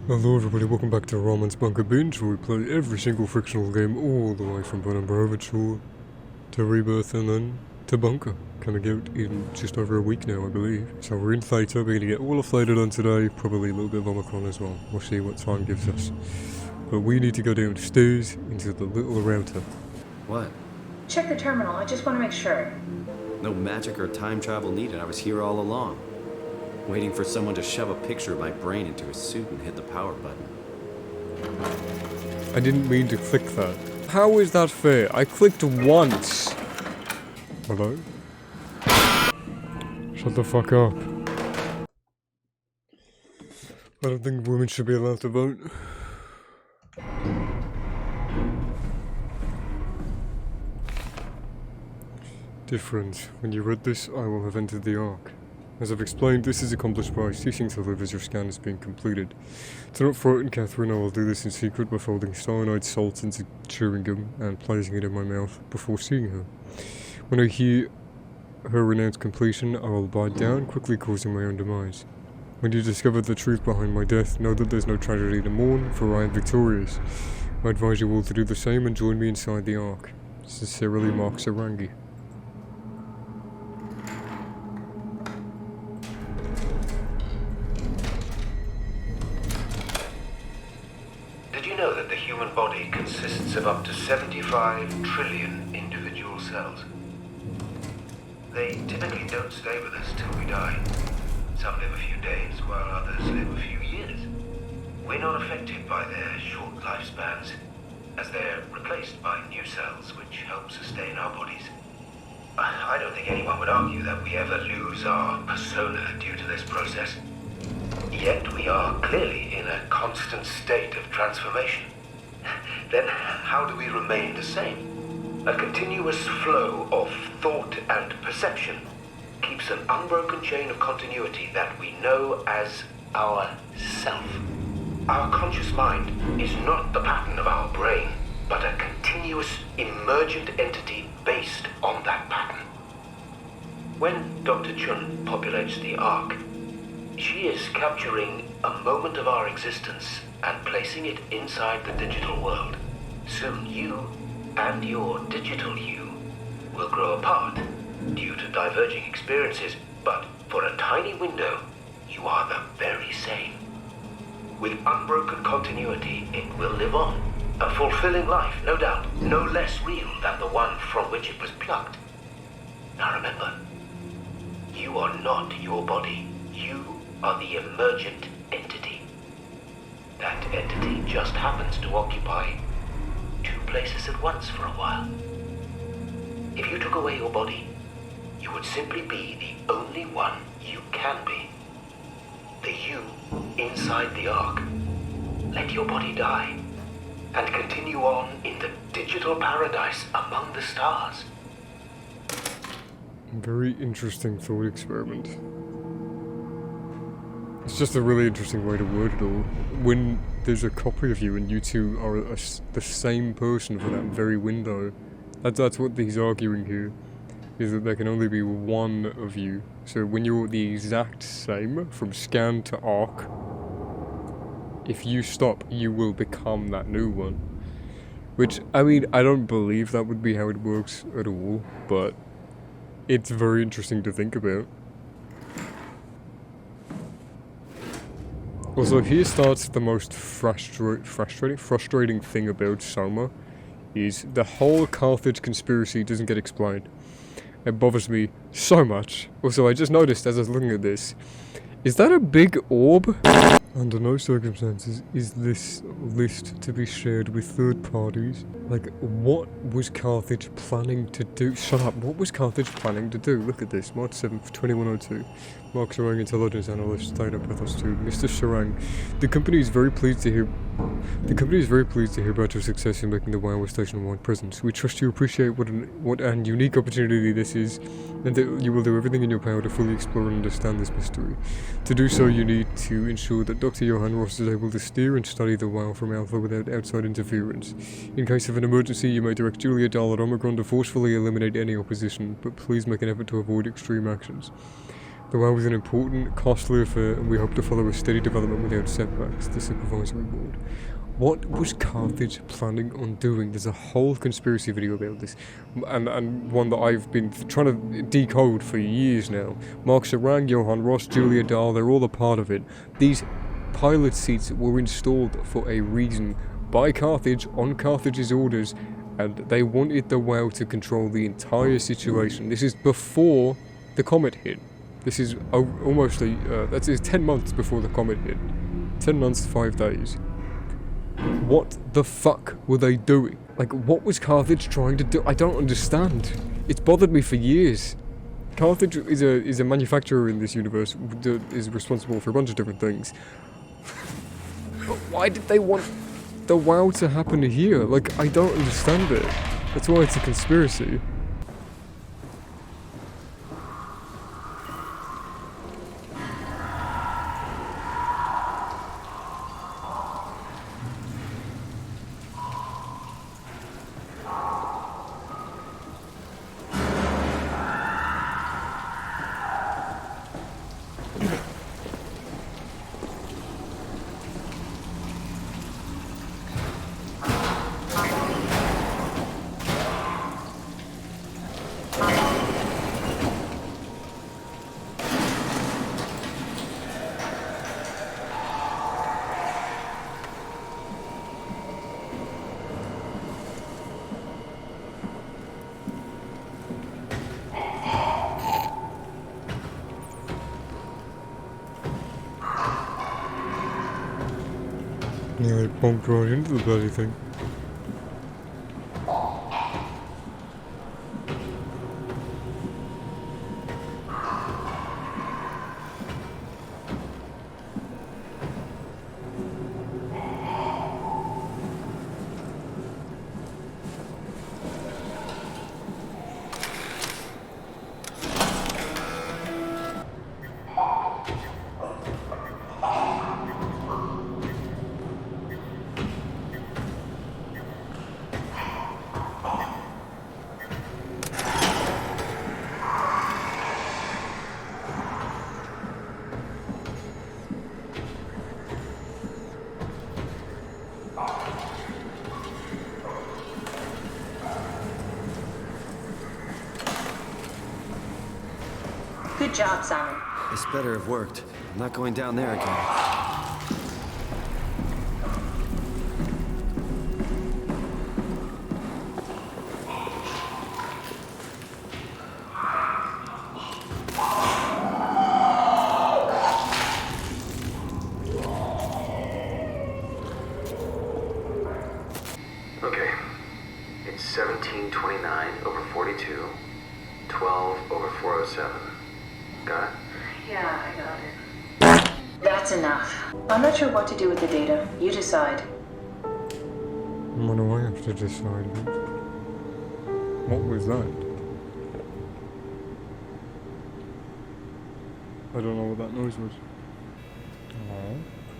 Hello everybody, welcome back to Ramen's Bunker Binge, where we play every single Frictional game all the way from Binge to Rebirth and then to Bunker, coming out in just over a week now, I believe. So we're in Theta, we're gonna get all of Theta done today, probably a little bit of Omicron as well. We'll see what time gives us. But we need to go downstairs into the little router. What? Check the terminal, I just want to make sure. No magic or time travel needed. I was here all along. Waiting for someone to shove a picture of my brain into a suit and hit the power button. I didn't mean to click that. How is that fair? I clicked once. Hello? Shut the fuck up. I don't think women should be allowed to vote. Dear friends, when you read this, I will have entered the Ark. As I've explained, this is accomplished by ceasing to live as your scan is being completed. To not frighten Catherine, I will do this in secret by folding cyanide salt into chewing gum and placing it in my mouth before seeing her. When I hear her renounce completion, I will bite down, quickly causing my own demise. When you discover the truth behind my death, know that there's no tragedy to mourn, for I am victorious. I advise you all to do the same and join me inside the Ark. Sincerely, Mark Sarangi. Did you know that the human body consists of up to 75 trillion individual cells? They typically don't stay with us till we die. Some live a few days, while others live a few years. We're not affected by their short lifespans, as they're replaced by new cells which help sustain our bodies. I don't think anyone would argue that we ever lose our persona due to this process. Yet we are clearly in a constant state of transformation. Then how do we remain the same? A continuous flow of thought and perception keeps an unbroken chain of continuity that we know as our self. Our conscious mind is not the pattern of our brain, but a continuous emergent entity based on that pattern. When Dr. Chun populates the Ark, she is capturing a moment of our existence and placing it inside the digital world. Soon you and your digital you will grow apart due to diverging experiences, but for a tiny window, you are the very same. With unbroken continuity, it will live on. A fulfilling life, no doubt, no less real than the one from which it was plucked. Now remember, you are not your body. You are the emergent entity. That entity just happens to occupy two places at once for a while. If you took away your body, you would simply be the only one you can be. The you inside the Ark. Let your body die and continue on in the digital paradise among the stars. Very interesting thought experiment. It's just a really interesting way to word it all. When there's a copy of you and you two are the same person for that very window, that's what he's arguing here, is that there can only be one of you. So when you're the exact same, from scan to arc, if you stop, you will become that new one. Which, I mean, I don't believe that would be how it works at all, but it's very interesting to think about. Also, here starts the most frustrating thing about SOMA, is the whole Carthage conspiracy doesn't get explained. It bothers me so much. Also, I just noticed as I was looking at this, is that a big orb? Under no circumstances is this list to be shared with third parties. Like, what was Carthage planning to do? Shut up, what was Carthage planning to do? Look at this, March 7th, 2102. Mark Sarang, Intelligence Analyst, Data Pathos 2. Mr. Sarang, the company is very pleased to hear about your success in making the WoW a station-wide presence. We trust you appreciate what an unique opportunity this is, and that you will do everything in your power to fully explore and understand this mystery. To do so, you need to ensure that Dr. Johan Ross is able to steer and study the WoW from Alpha without outside interference. In case of an emergency, you may direct Julia Dahl at Omicron to forcefully eliminate any opposition, but please make an effort to avoid extreme actions. The well was an important, costly affair, and we hope to follow a steady development without setbacks. The supervisory board. What was Carthage planning on doing? There's a whole conspiracy video about this, and one that I've been trying to decode for years now. Mark Serang, Johan Ross, Julia Dahl, they're all a part of it. These pilot seats were installed for a reason by Carthage on Carthage's orders, and they wanted the well to control the entire situation. This is before the comet hit. This is almost that is 10 months before the comet hit. 10 months, 5 days. What the fuck were they doing? Like, what was Carthage trying to do? I don't understand. It's bothered me for years. Carthage is a manufacturer in this universe, is responsible for a bunch of different things. But why did they want the wow to happen here? Like, I don't understand it. That's why it's a conspiracy. Yeah, they bumped right into the bloody thing. Good job, Simon. This better have worked. I'm not going down there again. Okay. It's 1729 over 42, 12 over 407. Got it? Yeah, I got it. That's enough. I'm not sure what to do with the data. You decide. What do I have to decide? What was that? I don't know what that noise was.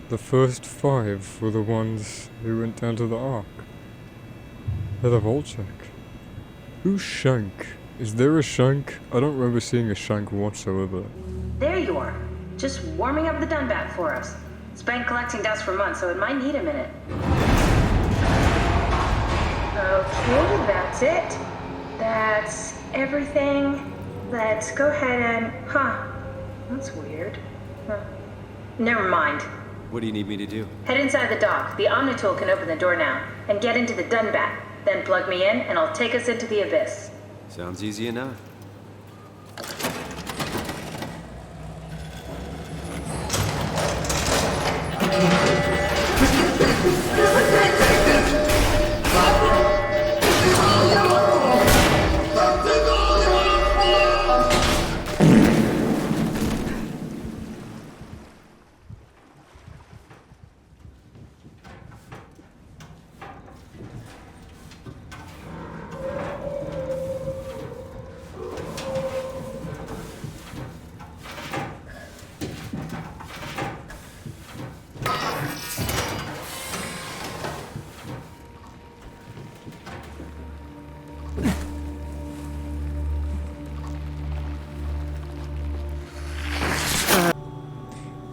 The first 5 were the ones who went down to the Ark. They're the Volchek. Who's Shank? Is there a Shank? I don't remember seeing a Shank whatsoever. There you are. Just warming up the Dunbat for us. It's been collecting dust for months, so it might need a minute. Okay, that's it. That's everything. Let's go ahead and... That's weird. Never mind. What do you need me to do? Head inside the dock. The Omnitool can open the door now. And get into the Dunbat. Then plug me in, and I'll take us into the Abyss. Sounds easy enough.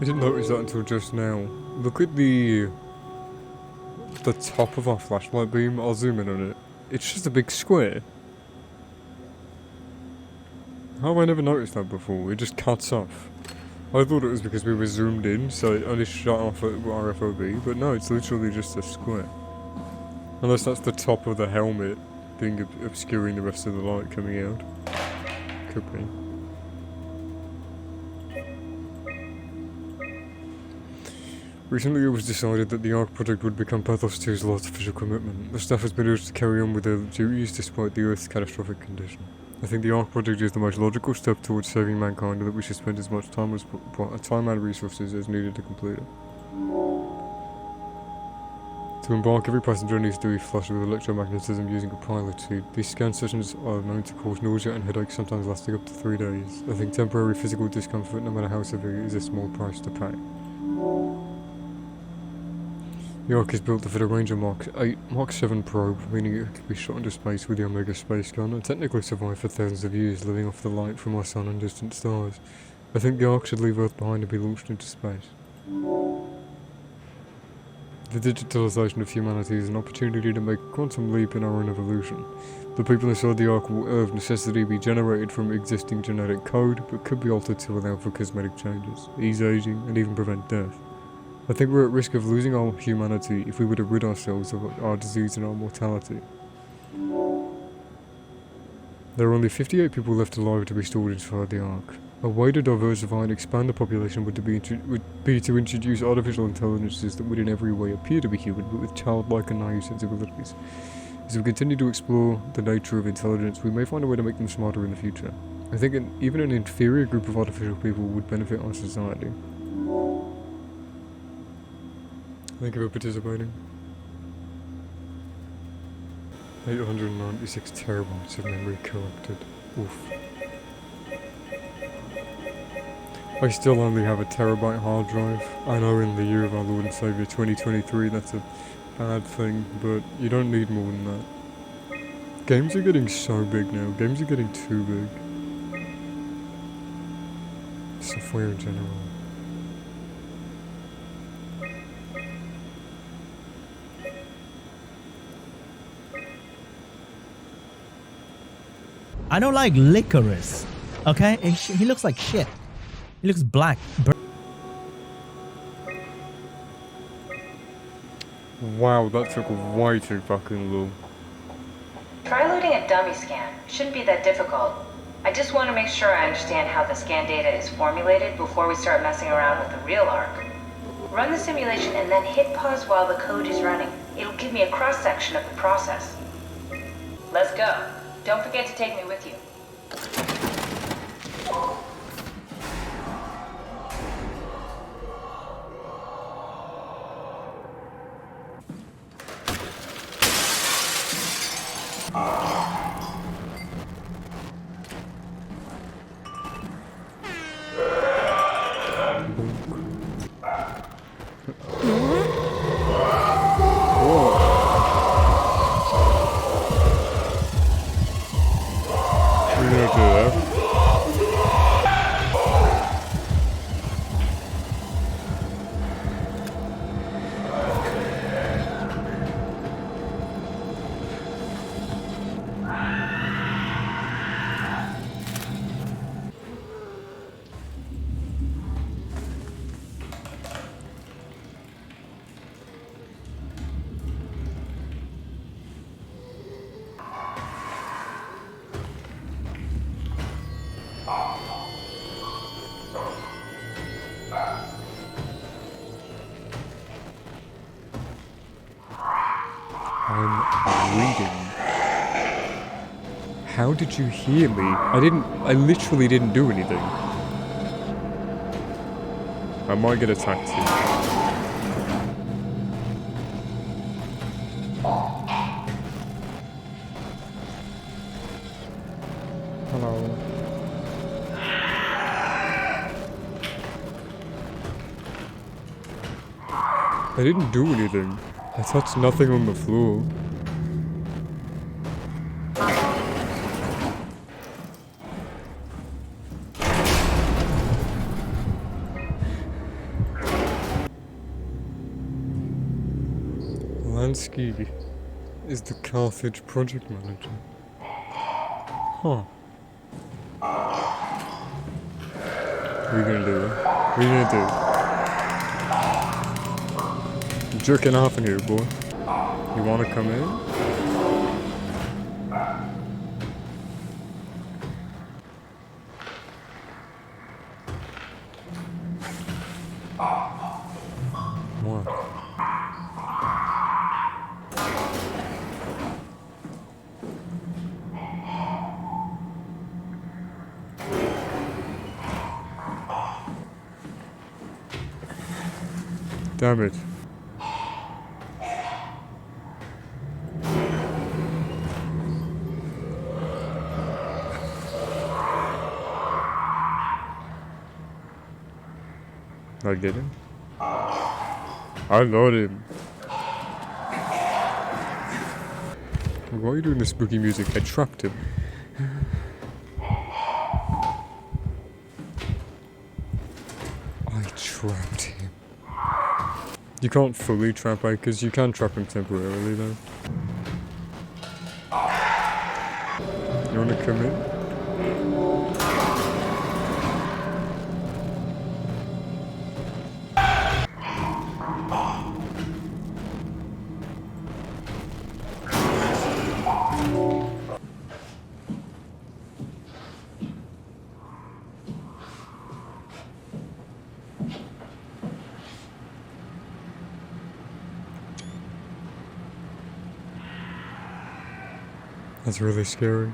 I didn't notice that until just now. Look at the top of our flashlight beam. I'll zoom in on it. It's just a big square. How have I never noticed that before? It just cuts off. I thought it was because we were zoomed in, so it only shut off at RFOB, but no, it's literally just a square. Unless that's the top of the helmet being obscuring the rest of the light coming out. Could be. Recently it was decided that the ARC project would become Pathos 2's last official commitment. The staff has been urged to carry on with their duties despite the Earth's catastrophic condition. I think the ARC project is the most logical step towards saving mankind, and that we should spend as much time and resources as needed to complete it. To embark, every passenger needs to be flushed with electromagnetism using a pilot seat. These scan sessions are known to cause nausea and headaches, sometimes lasting up to 3 days. I think temporary physical discomfort, no matter how severe, is a small price to pay. The ARC is built to fit a range of Mark 7 probe, meaning it could be shot into space with the Omega space gun and technically survive for thousands of years, living off the light from our sun and distant stars. I think the ARC should leave Earth behind and be launched into space. The digitalization of humanity is an opportunity to make a quantum leap in our own evolution. The people inside the ARC will of necessity be generated from existing genetic code, but could be altered to allow for cosmetic changes, ease aging, and even prevent death. I think we're at risk of losing our humanity if we were to rid ourselves of our disease and our mortality. There are only 58 people left alive to be stored inside the ARC. A way to diversify and expand the population would be to introduce artificial intelligences that would in every way appear to be human, but with childlike and naive sensibilities. As we continue to explore the nature of intelligence, we may find a way to make them smarter in the future. I think even an inferior group of artificial people would benefit our society. Thank you for participating. 896 terabytes of memory corrupted. Oof. I still only have a terabyte hard drive. I know in the year of our Lord and Saviour 2023 that's a bad thing, but you don't need more than that. Games are getting so big now. Games are getting too big. Software in general. I don't like licorice. Okay? He looks like shit. He looks black. Wow, that took way too fucking long. Try loading a dummy scan. Shouldn't be that difficult. I just want to make sure I understand how the scan data is formulated before we start messing around with the real ARC. Run the simulation and then hit pause while the code is running. It'll give me a cross-section of the process. Let's go. Don't forget to take me with you. I'm reading. How did you hear me? I literally didn't do anything. I might get attacked here. Hello. I didn't do anything. I touched nothing on the floor. Lansky is the Carthage project manager. Huh. What are you gonna do? What are you gonna do? I'm jerking off in here, boy. You wanna come in? What? Damn it. I get him. I got him. Why are you doing the spooky music? I trapped him. I trapped him. You can't fully trap out because you can trap him temporarily though. You wanna come in? That's really scary.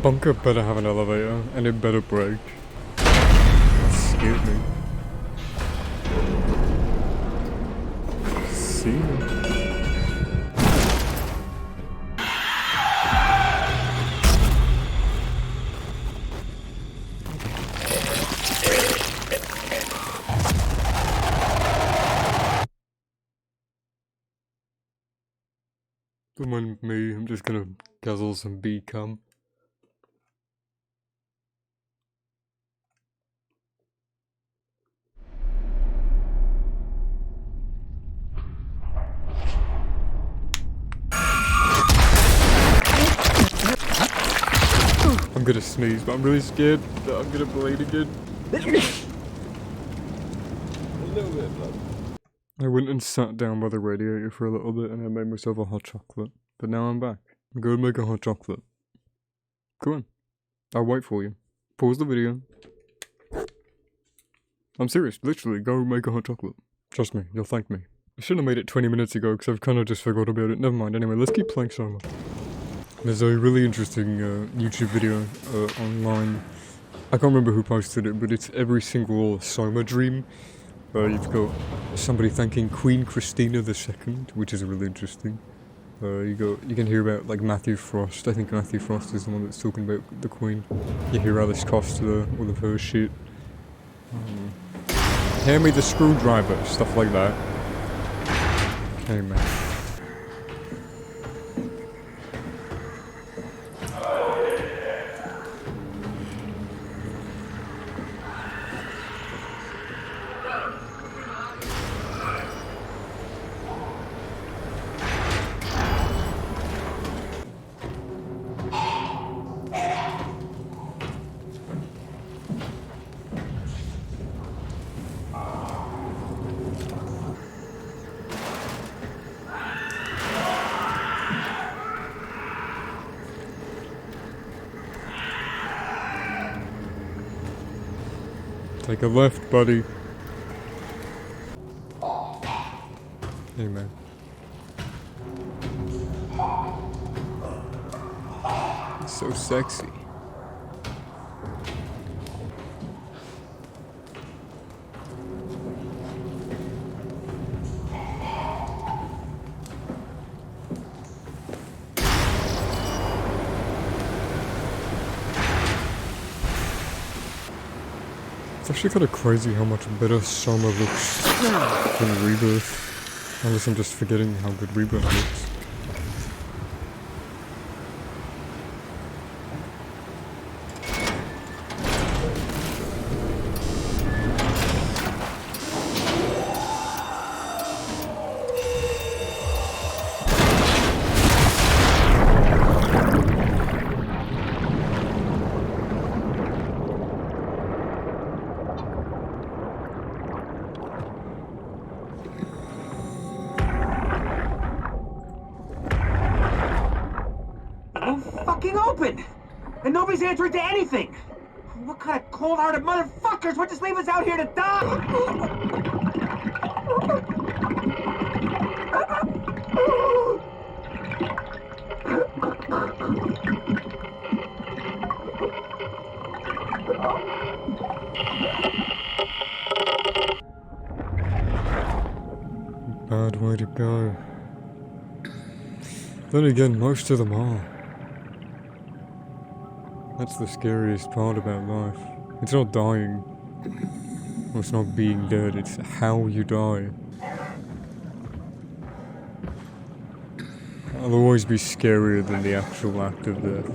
Bunker better have an elevator, and it better break. That scared me. See ya. Don't mind me, I'm just gonna guzzle some bee cum. I'm gonna sneeze, but I'm really scared that I'm gonna bleed again. A little bit, blood. I went and sat down by the radiator for a little bit and I made myself a hot chocolate. But now I'm back. Go make a hot chocolate. Come on. I'll wait for you. Pause the video. I'm serious, literally, go make a hot chocolate. Trust me, you'll thank me. I should have made it 20 minutes ago because I've kind of just forgot about it. Never mind, anyway, let's keep playing SOMA. There's a really interesting YouTube video online. I can't remember who posted it, but it's every single SOMA dream. You've got somebody thanking Queen Christina II, which is really interesting. You can hear about like Matthew Frost. I think Matthew Frost is the one that's talking about the Queen. You hear Alice Costa, all of her shit. Hand me the screwdriver, stuff like that. Hey man. Take a left, buddy. Hey, man. It's so sexy. actually kind of crazy how much better Soma looks than Rebirth. Unless I'm just forgetting how good Rebirth looks. Open! And nobody's answering to anything! What kind of cold-hearted motherfuckers would just leave us out here to die? Bad way to go. Then again, most of them are. That's the scariest part about life. It's not dying. Or it's not being dead, it's how you die. It'll always be scarier than the actual act of death.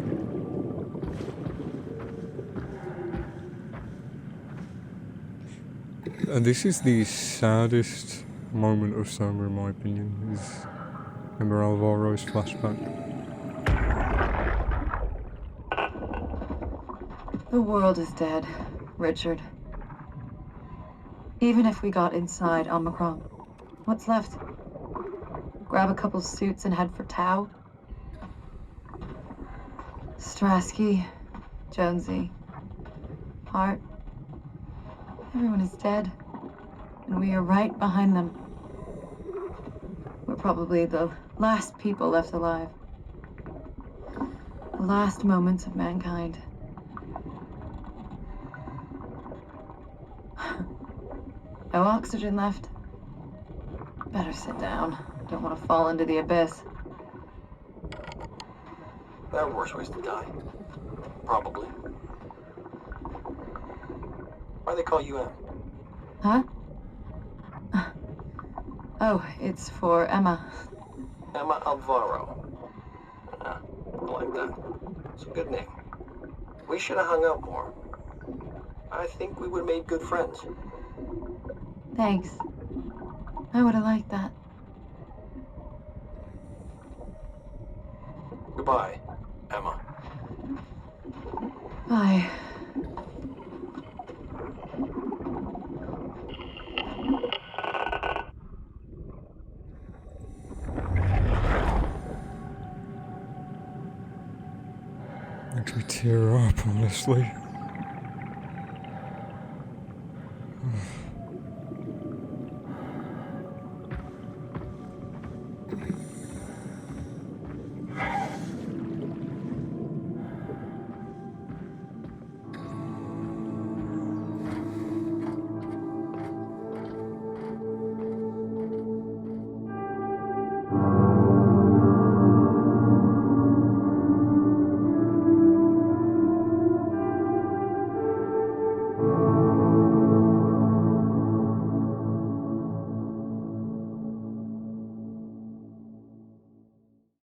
And this is the saddest moment of Soma in my opinion, is Emma Alvaro's flashback. The world is dead, Richard. Even if we got inside Omicron, what's left? Grab a couple suits and head for Tau? Strasky, Jonesy, Hart. Everyone is dead, and we are right behind them. We're probably the last people left alive. The last moments of mankind. No oxygen left. Better sit down. Don't want to fall into the abyss. There are worse ways to die. Probably. Why do they call you Em? Huh? Oh, it's for Emma. Emma Alvaro. I like that. It's a good name. We should have hung out more. I think we would have made good friends. Thanks. I would have liked that. Goodbye, Emma. Bye. Makes me tear up, honestly.